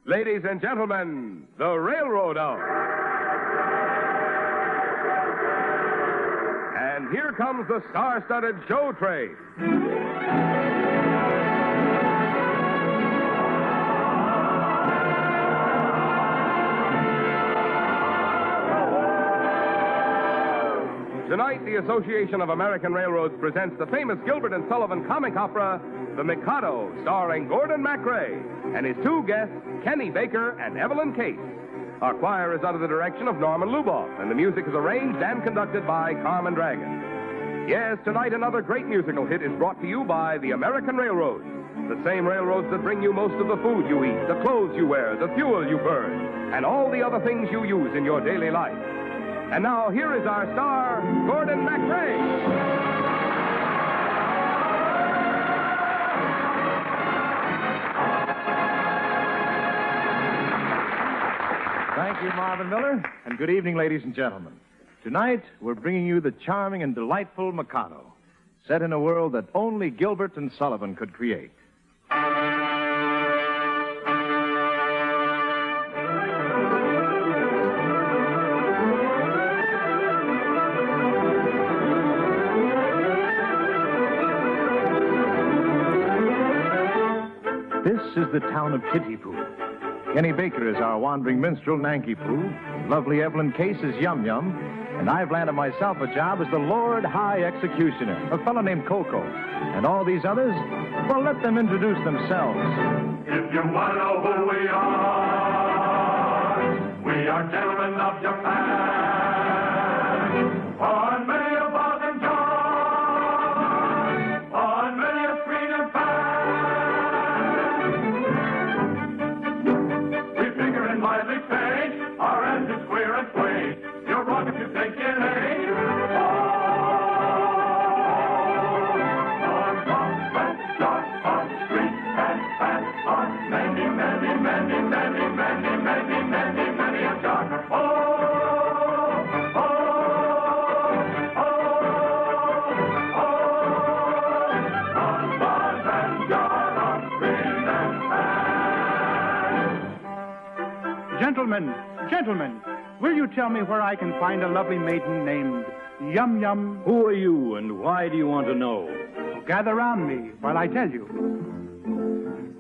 Ladies and gentlemen, the Railroad Hour. And here comes the star-studded show train. Tonight, the Association of American Railroads presents the famous Gilbert and Sullivan comic opera, The Mikado, starring Gordon MacRae and his two guests, Kenny Baker and Evelyn Case. Our choir is under the direction of Norman Luboff, and the music is arranged and conducted by Carmen Dragon. Yes, tonight another great musical hit is brought to you by the American Railroads, the same railroads that bring you most of the food you eat, the clothes you wear, the fuel you burn, and all the other things you use in your daily life. And now, here is our star, Gordon MacRae. Thank you, Marvin Miller, and good evening, ladies and gentlemen. Tonight, we're bringing you the charming and delightful Mikado, set in a world that only Gilbert and Sullivan could create. This is the town of Kittipoo. Kenny Baker is our wandering minstrel, Nanky-Poo. Lovely Evelyn Case is Yum Yum. And I've landed myself a job as the Lord High Executioner, a fellow named Coco. And all these others, well, let them introduce themselves. If you want to know who we are gentlemen of Japan. On many a bottom John, on many a screen and fan. We figure in lively stage, our engines queer and sway. You're wrong if you think it ain't. Gentlemen, will you tell me where I can find a lovely maiden named Yum Yum? Who are you, and why do you want to know? Gather round me while I tell you.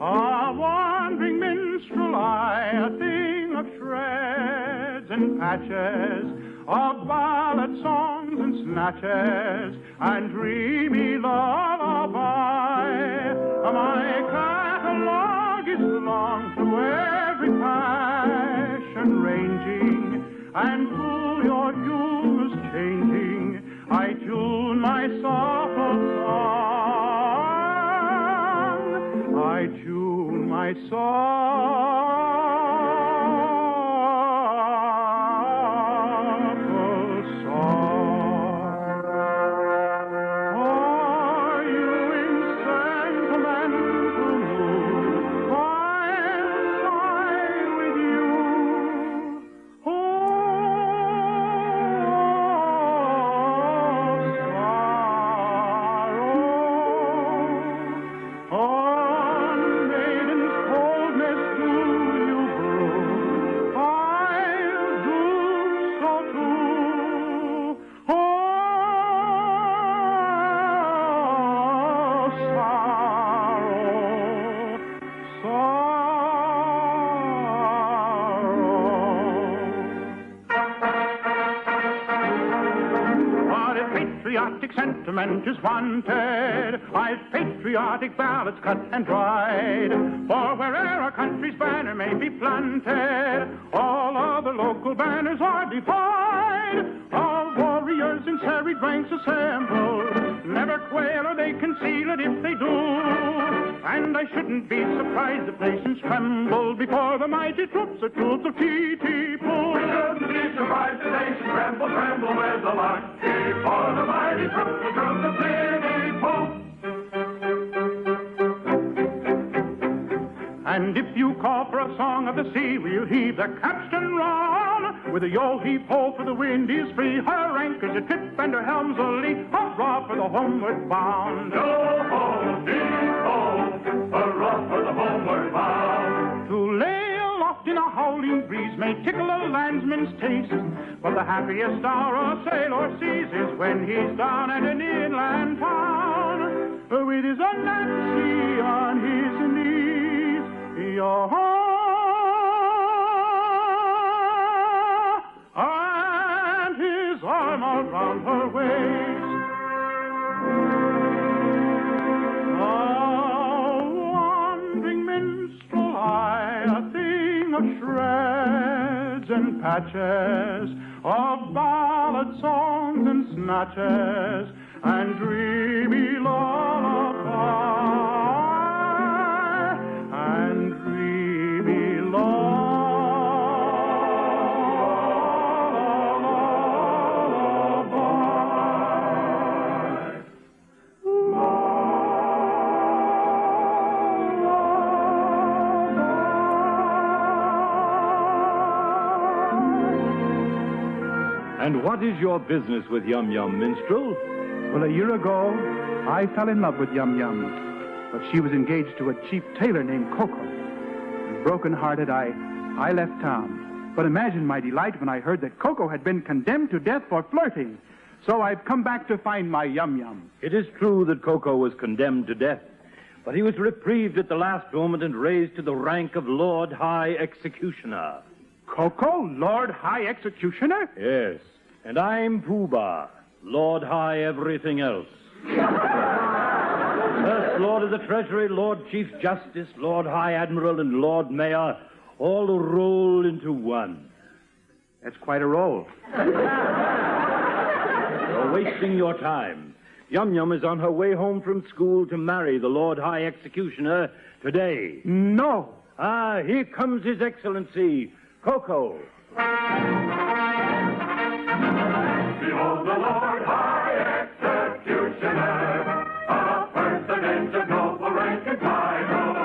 A wandering minstrel I, a thing of shreds and patches, of ballad songs and snatches, and dreamy lullaby. My catalogue is long through every passion ranging, and through your hues changing, I tune my soft song. I tune my soft song. Are you in sentimental mood? I'll sigh with you. Oh, sorrow. On maiden's coldness do you brood? I'll do so too. Oh, sorrow. But if patriotic sentiment is wanted, I've patriotic ballads cut and dried. For where'er a country's banner may be planted, all other local banners are defied. All warriors in serried ranks assemble, never quail or they conceal it if they do. And I shouldn't be surprised if nations tremble before the mighty troops of Kittipoo. We shouldn't be surprised the nation tremble, tremble with the lucky for the mighty troops of Kittipoo. And if you call for a song of the sea, we'll heave the capstan round. With a yo-heave-ho for the wind is free, her anchors a trip and her helms a lee. Hurrah for the homeward bound. Yo-ho, heave-ho, hurrah for the homeward bound. To lay a waft in a howling breeze may tickle a landsman's taste. But the happiest hour a sailor sees is when he's down at an inland town with his Nancy on his knees. And his arm around her waist. A wandering minstrel I, a thing of shreds and patches, of ballad songs and snatches, and dreamy lullaby, and dreamy lullaby. And what is your business with Yum Yum, minstrel? Well, a year ago, I fell in love with Yum Yum, but she was engaged to a cheap tailor named Coco. And broken-hearted, I left town. But imagine my delight when I heard that Coco had been condemned to death for flirting. So I've come back to find my Yum Yum. It is true that Coco was condemned to death, but he was reprieved at the last moment and raised to the rank of Lord High Executioner. Coco, Lord High Executioner? Yes, and I'm Pooh-Bah, Lord High Everything Else. First Lord of the Treasury, Lord Chief Justice, Lord High Admiral, and Lord Mayor, all rolled into one. That's quite a roll. You're wasting your time. Yum Yum is on her way home from school to marry the Lord High Executioner today. No. Ah, here comes His Excellency, Coco. Behold the Lord High Executioner, a personage of noble rank and title,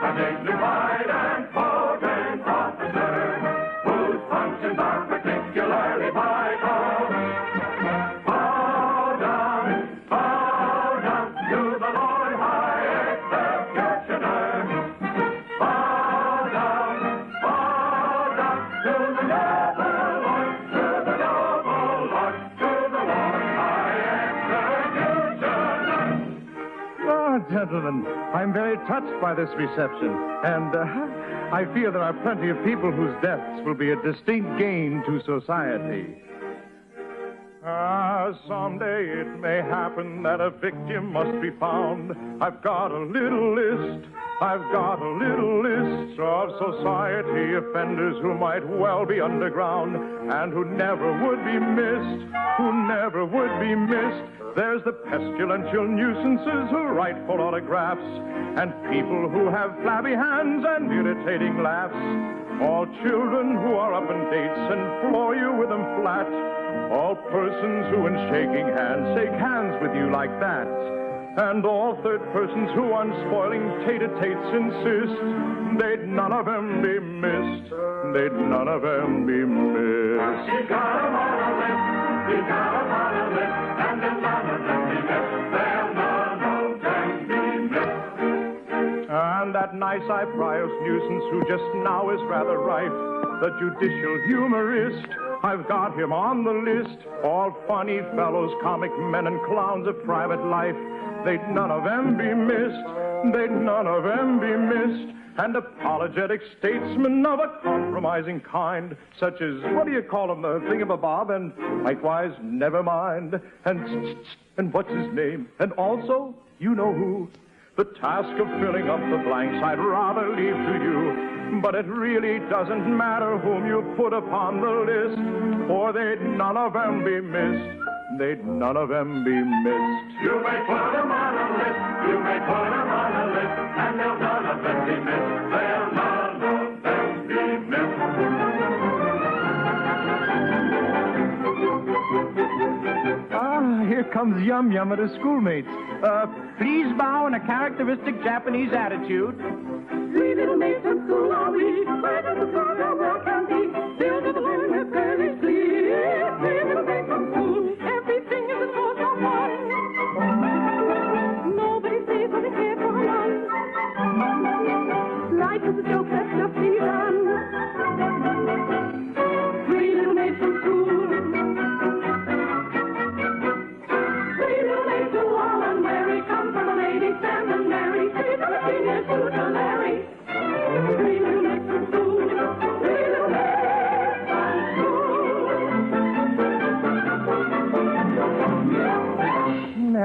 a dignified and potent officer, whose functions are particularly vital. Bow down to the Lord High Executioner. Bow down to the noble Lord, to the noble Lord, to the Lord High Executioner. Oh, gentlemen, I'm very touched by this reception, and I feel there are plenty of people whose deaths will be a distinct gain to society. Someday it may happen that a victim must be found. I've got a little list of society offenders who might well be underground and who never would be missed, There's the pestilential nuisances who write for autographs, and people who have flabby hands and irritating laughs. All children who are up in dates and floor you with them flat. All persons who in shaking hands shake hands with you like that. And all third persons who on spoiling tater-tates insist. They'd none of them be missed. He got 'em on a list, and they'll none of them be missed. They'll none of them be missed. And that nice eyebrows nuisance who just now is rather rife, the judicial humorist, I've got him on the list. All funny fellows, comic men, and clowns of private life. They'd none of them be missed. And apologetic statesmen of a compromising kind, such as, what do you call them, the thingamabob, and likewise, never mind. And what's his name? And also, you know who. The task of filling up the blanks I'd rather leave to you. But it really doesn't matter whom you put upon the list, for they'd none of them be missed. You may put 'em on a list, and they'll none of them be missed. They'll none of them be missed. Here comes Yum Yum and her schoolmates. Please bow in a characteristic Japanese attitude. Three little maids from school are we, where does the song our work can be? Filled with the learning with very sleep. Three little maids from school, everything is a source of fun. Nobody sees what they care for a month. Life is a joke that's just begun.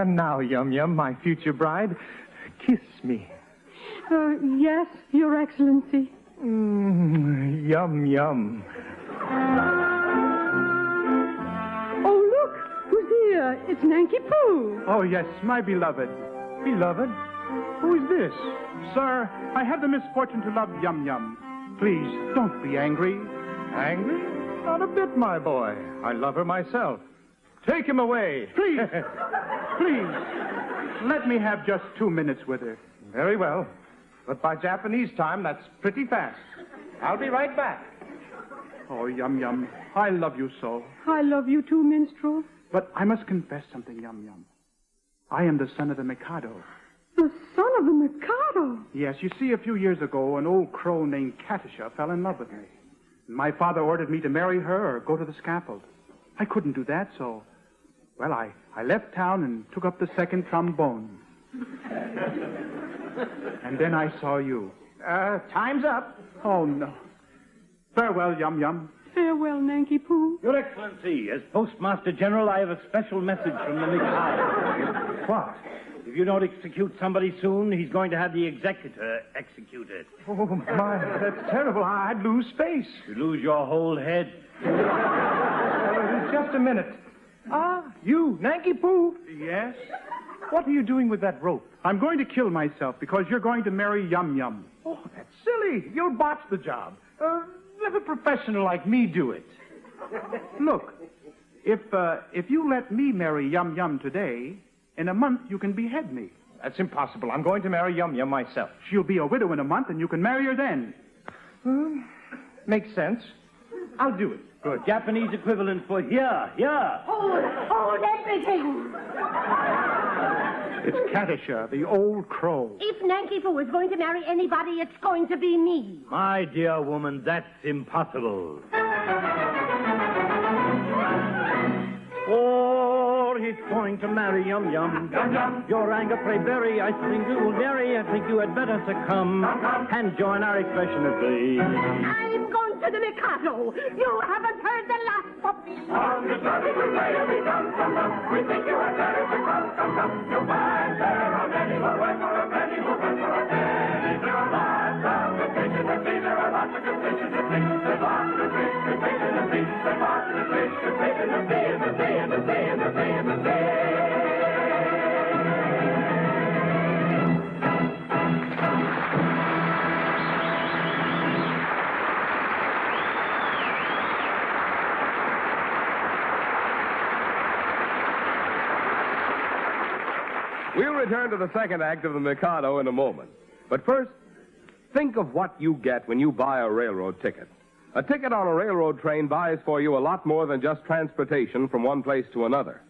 And now, Yum Yum, my future bride, kiss me. Yes, Your Excellency. Yum Yum. Oh, look, who's here? It's Nanky Poo. Oh, yes, my beloved. Beloved, who is this? Sir, I have the misfortune to love Yum Yum. Please, don't be angry. Angry? Not a bit, my boy. I love her myself. Take him away. Please, please, let me have just 2 minutes with her. Very well. But by Japanese time, that's pretty fast. I'll be right back. Oh, Yum Yum, I love you so. I love you too, minstrel. But I must confess something, Yum Yum. I am the son of the Mikado. The son of the Mikado. Yes, you see, a few years ago, an old crow named Katisha fell in love with me. My father ordered me to marry her or go to the scaffold. I couldn't do that, so... Well, I left town and took up the second trombone. And then I saw you. Time's up. Oh, no. Farewell, Yum Yum. Farewell, Nanky Poo. Your Excellency, as Postmaster General, I have a special message from the Mikado. What? If you don't execute somebody soon, he's going to have the executor executed. Oh, my, that's terrible. I'd lose face. You lose your whole head. Just a minute. You, Nanky Poo. Yes? What are you doing with that rope? I'm going to kill myself because you're going to marry Yum Yum. Oh, that's silly. You'll botch the job. Let a professional like me do it. Look, if you let me marry Yum Yum today, in a month you can behead me. That's impossible. I'm going to marry Yum Yum myself. She'll be a widow in a month, and you can marry her then. Makes sense. I'll do it. Good. Japanese equivalent for here. Hold everything. It's Katisha, the old crow. If Nanky Poo is going to marry anybody, it's going to be me. My dear woman, that's impossible. Or he's going to marry Yum Yum. Your anger, pray bury. I think you will marry. I think you had better succumb and join our expression of glee. I'm going to the Mikado. You haven't heard the last of me. On the bloody way we come. We think you had better to come. You'll find there are many who went for a penny, who went for a penny. There are lots of vacations to see. There are lots of concessions to see. There's lots of fish to fish in the sea. There's lots of fish to fish in the sea, in the sea, in the sea, in the sea, in the sea. We'll return to the second act of the Mikado in a moment. But first, think of what you get when you buy a railroad ticket. A ticket on a railroad train buys for you a lot more than just transportation from one place to another.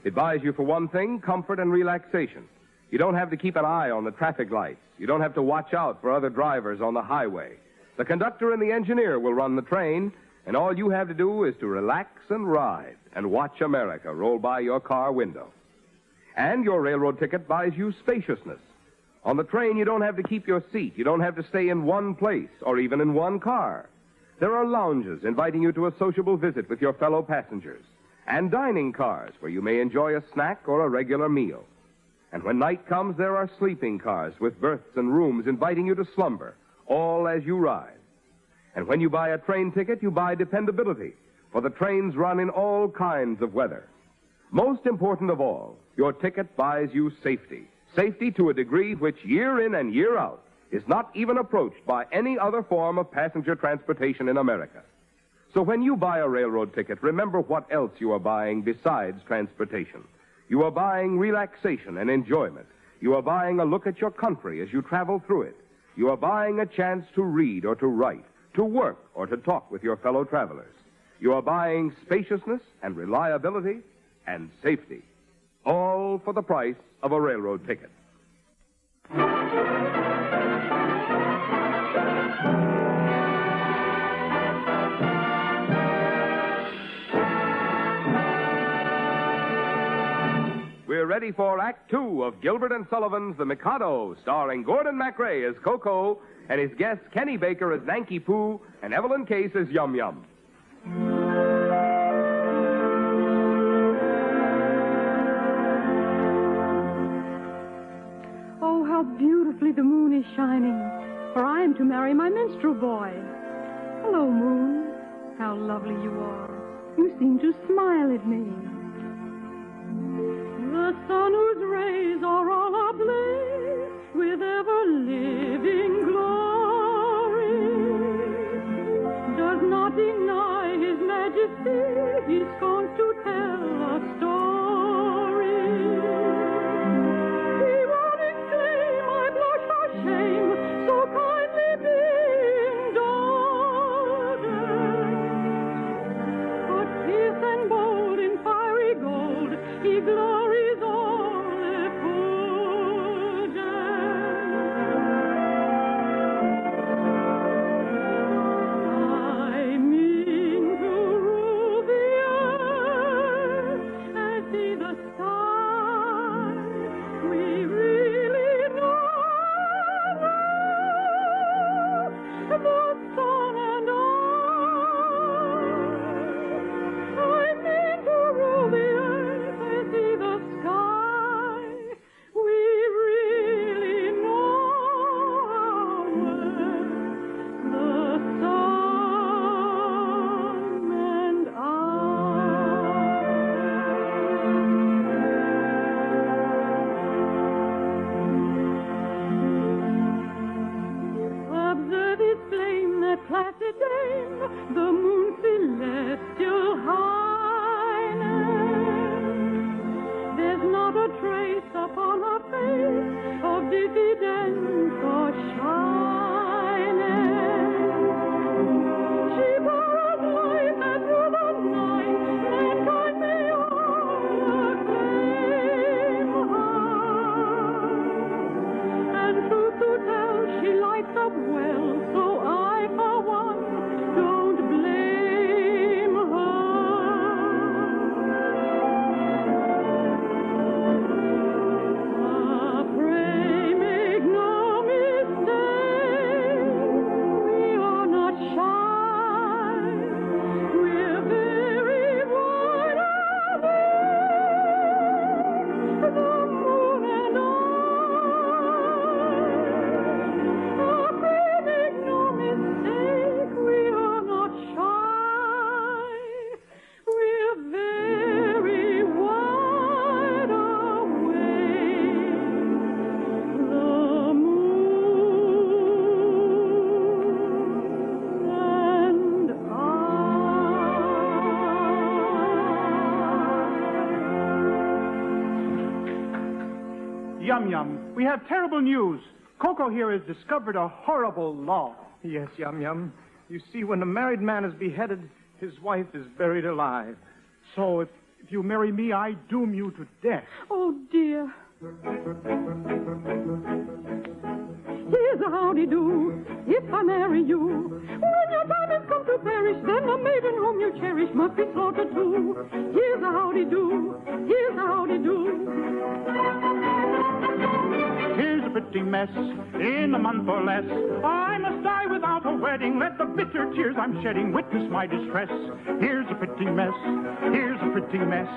It buys you, for one thing, comfort and relaxation. You don't have to keep an eye on the traffic lights. You don't have to watch out for other drivers on the highway. The conductor and the engineer will run the train, and all you have to do is to relax and ride and watch America roll by your car window. And your railroad ticket buys you spaciousness. On the train, you don't have to keep your seat. You don't have to stay in one place or even in one car. There are lounges inviting you to a sociable visit with your fellow passengers, and dining cars where you may enjoy a snack or a regular meal. And when night comes, there are sleeping cars with berths and rooms inviting you to slumber, all as you ride. And when you buy a train ticket, you buy dependability, for the trains run in all kinds of weather. Most important of all, your ticket buys you safety. Safety to a degree which, year in and year out, is not even approached by any other form of passenger transportation in America. So when you buy a railroad ticket, remember what else you are buying besides transportation. You are buying relaxation and enjoyment. You are buying a look at your country as you travel through it. You are buying a chance to read or to write, to work or to talk with your fellow travelers. You are buying spaciousness and reliability and safety, all for the price of a railroad ticket. We're ready for Act Two of Gilbert and Sullivan's The Mikado, starring Gordon MacRae as Coco and his guests Kenny Baker as Nanky Poo and Evelyn Case as Yum Yum. beautifully the moon is shining, for I am to marry my minstrel boy. Hello, moon. How lovely you are. You seem to smile at me. The sun whose rays are all ablaze with ever-living glory does not deny his majesty. He scorns to tell a story. He won't exclaim, I blush for shame, so kindly being indulgent. But fierce and bold in fiery gold, he glories all effulgent. I mean to rule the earth as see the sky. We really know the sun and I mean to rule the earth as see the sky. We really know our worth, the sun and I. Observe his flame, that placid dame, the moon's celestial highness. There's not a trace upon her face of diffidence or shyness. She borrows life and through the night mankind may all acclaim her. And truth to tell, she lights up well, so I, for one, don't blame her. Pray make no mistake, we are not shy. We're very wide awake, the moon and I. Pray make no mistake, we are not shy. We're very wide awake, the moon and Yum Yum, we have terrible news. Coco here has discovered a horrible law. Yes, Yum Yum. You see, when a married man is beheaded, his wife is buried alive. So if you marry me, I doom you to death. Oh, dear. Here's a howdy-do, if I marry you. When your time has come to perish, then the maiden whom you cherish must be slaughtered too. Here's a howdy-do, here's a howdy-do. Here's a pretty mess in a month or less. I must die without a wedding. Let the bitter tears I'm shedding witness my distress. Here's a pretty mess. Here's a pretty mess.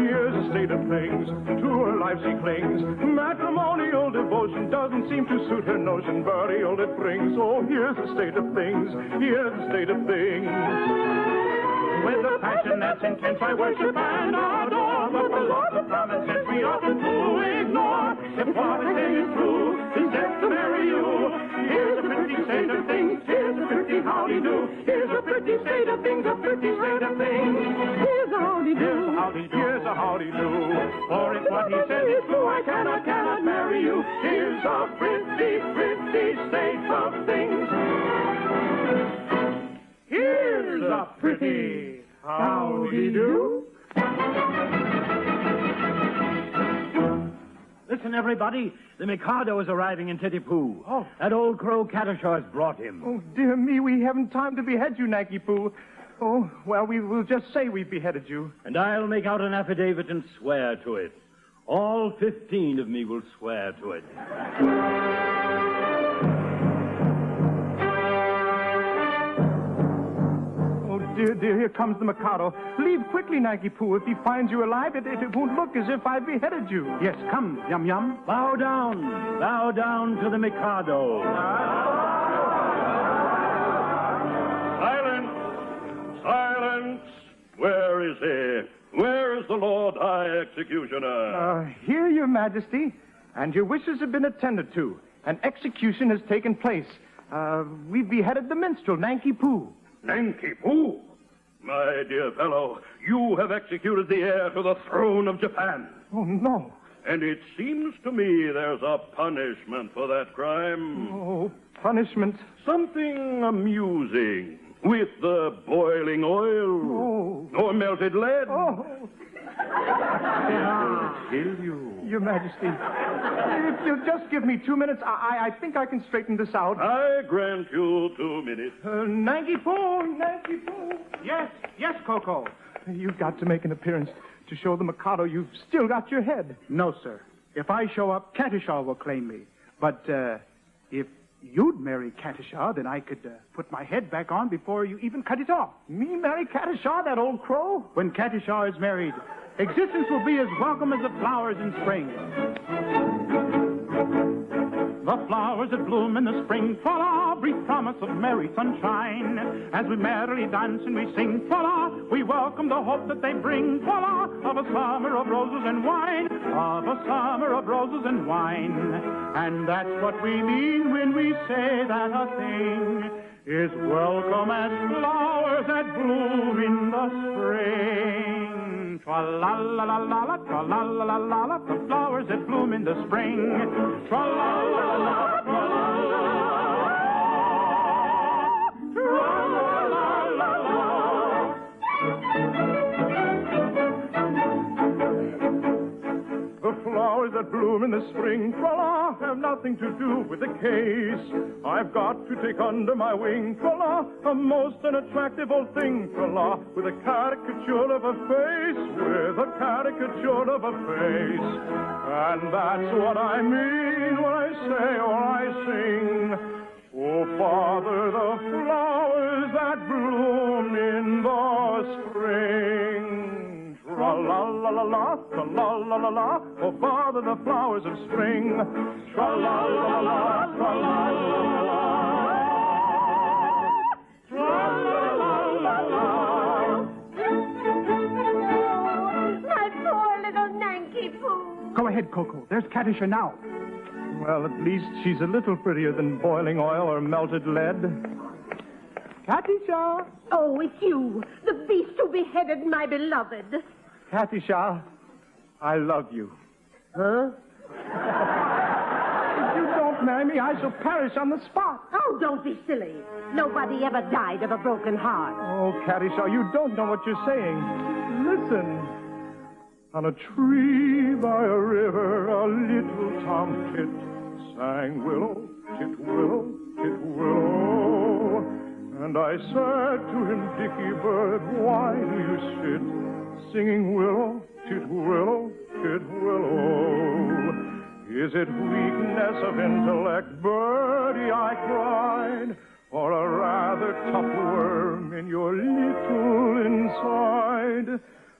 Here's a state of things, to her life she clings. Matrimonial devotion doesn't seem to suit her notion. Burial it brings. Oh, here's a state of things. Here's a state of things. With a passion that's intense, I worship and adore. But the laws of common sense we often do ignore. If what I say is true, is death to marry you. Here's a pretty state of things. Here's a pretty howdy-do. Here's a pretty state of things. A pretty state of things. Here's a howdy-do. Here's a howdy-do. Here's a howdy-do. For if what he says is true, I cannot marry you. Here's a pretty, pretty state of things. Here's a pretty howdy-do. Listen, everybody. The Mikado is arriving in Titipu. Oh. That old crow Catashaw's brought him. Oh, dear me, we haven't time to behead you, Nanky Poo. Oh, well, we will just say we beheaded you. And I'll make out an affidavit and swear to it. All 15 of me will swear to it. dear, dear, here comes the Mikado. Leave quickly, Nanky Poo. If he finds you alive, it won't look as if I beheaded you. Yes, come, Yum Yum. Bow down to the Mikado. Silence! Where is he? Where is the Lord High Executioner? Here, Your Majesty, and your wishes have been attended to. An execution has taken place. We've beheaded the minstrel, Nanky Poo. Nanky Poo? My dear fellow, you have executed the heir to the throne of Japan. Oh, no. And it seems to me there's a punishment for that crime. Oh, punishment. Something amusing. With the boiling oil. Oh. Or melted lead. Oh. Kill you. Your Majesty, if you'll just give me 2 minutes, I think I can straighten this out. I grant you 2 minutes. Nanky Poo. Yes, Coco. You've got to make an appearance to show the Mikado you've still got your head. No, sir. If I show up, Katisha will claim me. But if you'd marry Katisha, then I could put my head back on before you even cut it off. Me marry Katisha, that old crow? When Katisha is married, existence will be as welcome as the flowers in spring. The flowers that bloom in the spring, tra-la, breathe promise of merry sunshine. As we merrily dance and we sing, tra-la, we welcome the hope that they bring, tra-la, of a summer of roses and wine, of a summer of roses and wine. And that's what we mean when we say that a thing is welcome as flowers that bloom in the spring. Tra-la-la-la-la-la, tra-la-la-la-la-la, the flowers that bloom in the spring. Tra-la-la-la-la, tra-la-la-la-la, tra-la-la-la-la. The flowers that bloom in the spring, tra-la, have nothing to do with the case. I've got to take under my wing, tra-la, a most unattractive old thing, tra-la, with a caricature of a face, And that's what I mean when I say or I sing. Oh, Father, the flowers that bloom in the spring. Tra-la-la-la-la, tra-la-la-la-la, oh, Father, the flowers of spring. Tra-la-la-la-la, tra-la-la-la-la, tra-la-la-la-la. My poor little Nanky Poo. Go ahead, Coco. There's Katisha now. Well, at least she's a little prettier than boiling oil or melted lead. Katisha! Oh, it's you, the beast who beheaded my beloved. Katisha, I love you. Huh? If you don't marry me, I shall perish on the spot. Oh, don't be silly. Nobody ever died of a broken heart. Oh, Katisha, you don't know what you're saying. Listen. On a tree by a river, a little tomtit sang willow, tit willow, tit willow. And I said to him, Dickie bird, why do you sit singing willow, tit willow, tit willow? Is it weakness of intellect, birdie, I cried, or a rather tough worm in your little inside?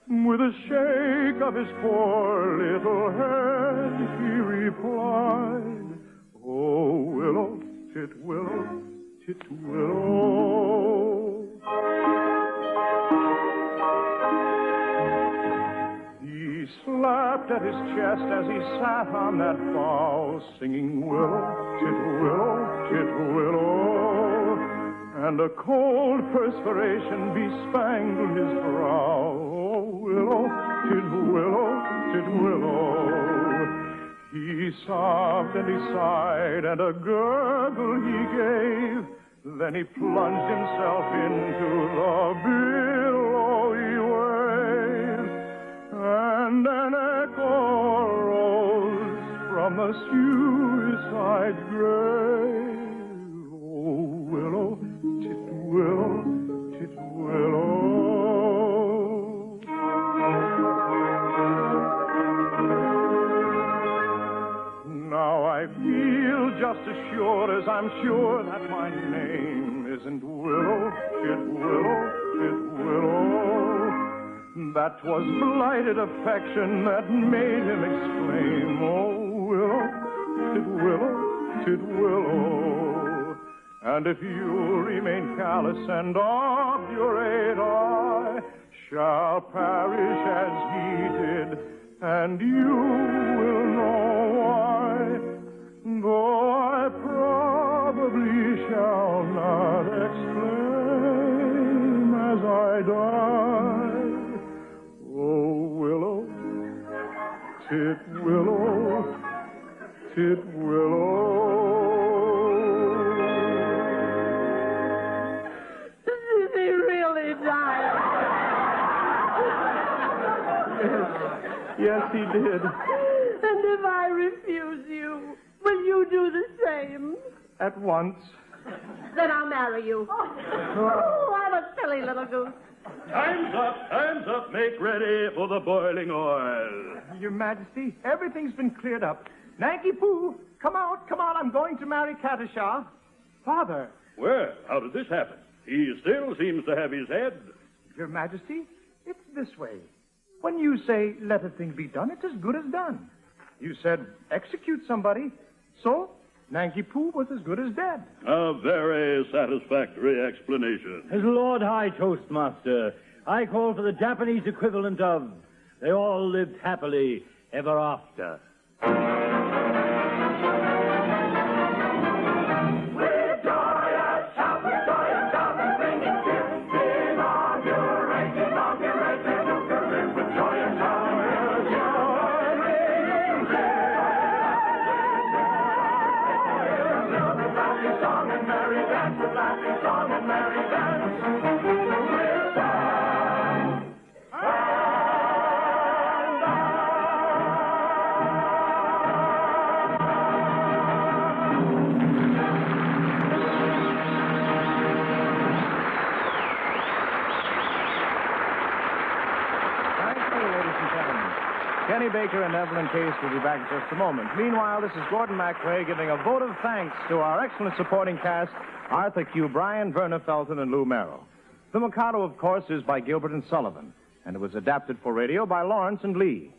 With a shake of his poor little head, he replied, oh, willow, tit willow, tit willow. He slapped at his chest as he sat on that bough, singing willow, tit willow, tit willow. And a cold perspiration bespangled his brow. Oh, willow, tit willow. He sobbed and he sighed, and a gurgle he gave. Then he plunged himself into the billowy wave. And an echo rose from the suicide's grave. Oh, willow, tit willow, tit willow. Now I feel just as sure as I'm sure that my name isn't Willow, tit willow, tit that 'twas blighted affection that made him exclaim, oh, willow, Titwillow. And if you remain callous and obdurate, I shall perish as he did, and you will know why, though I probably shall not exclaim as I die. Oh, willow, Titwillow, Did he really die? Yes, he did. And if I refuse you, will you do the same? At once. Then I'll marry you. Oh, I'm a silly little goose. Time's up. Make ready for the boiling oil. Your Majesty, everything's been cleared up. Nanky Poo, come out. I'm going to marry Katisha. Father. Well, how did this happen? He still seems to have his head. Your Majesty, it's this way. When you say, let a thing be done, it's as good as done. You said, execute somebody. So, Nanky Poo was as good as dead. A very satisfactory explanation. As Lord High Toastmaster, I call for the Japanese equivalent of, they all lived happily ever after. Kenny Baker and Evelyn Case will be back in just a moment. Meanwhile, this is Gordon MacRae giving a vote of thanks to our excellent supporting cast, Arthur Q. Bryan, Verna Felton, and Lou Merrill. The Mikado, of course, is by Gilbert and Sullivan, and it was adapted for radio by Lawrence and Lee.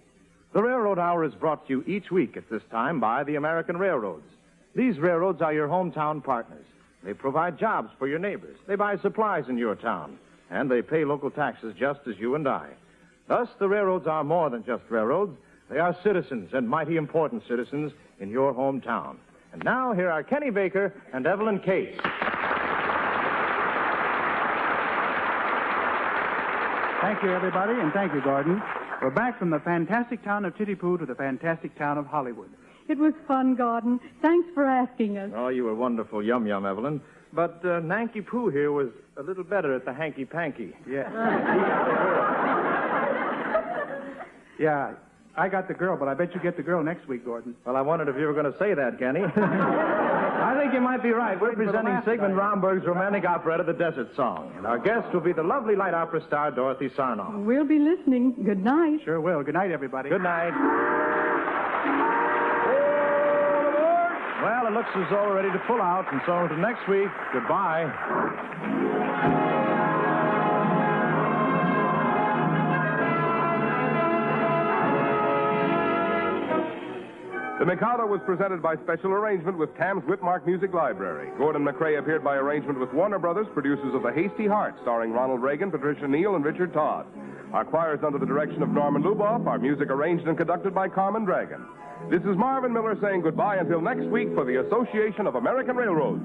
The Railroad Hour is brought to you each week at this time by the American Railroads. These railroads are your hometown partners. They provide jobs for your neighbors. They buy supplies in your town, and they pay local taxes just as you and I. Thus, the railroads are more than just railroads. They are citizens, and mighty important citizens, in your hometown. And now, here are Kenny Baker and Evelyn Case. Thank you, everybody, and thank you, Gordon. We're back from the fantastic town of Tittipoo to the fantastic town of Hollywood. It was fun, Gordon. Thanks for asking us. Oh, you were wonderful, yum-yum, Evelyn. But Nanky Poo here was a little better at the hanky-panky. Yeah. Yeah, I got the girl, but I bet you get the girl next week, Gordon. Well, I wondered if you were going to say that, Kenny. I think you might be right. We're presenting Sigmund Romberg's romantic operetta, The Desert Song. And our guest will be the lovely light opera star, Dorothy Sarnoff. We'll be listening. Good night. Sure will. Good night, everybody. Good night. Well, it looks as though we're ready to pull out, and so until next week, goodbye. The Mikado was presented by special arrangement with Tam's Whitmark Music Library. Gordon MacRae appeared by arrangement with Warner Brothers, producers of The Hasty Heart, starring Ronald Reagan, Patricia Neal, and Richard Todd. Our choir is under the direction of Norman Luboff, our music arranged and conducted by Carmen Dragon. This is Marvin Miller saying goodbye until next week for the Association of American Railroads.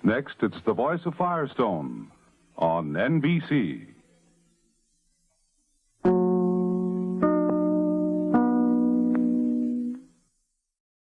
Next, it's The Voice of Firestone on NBC.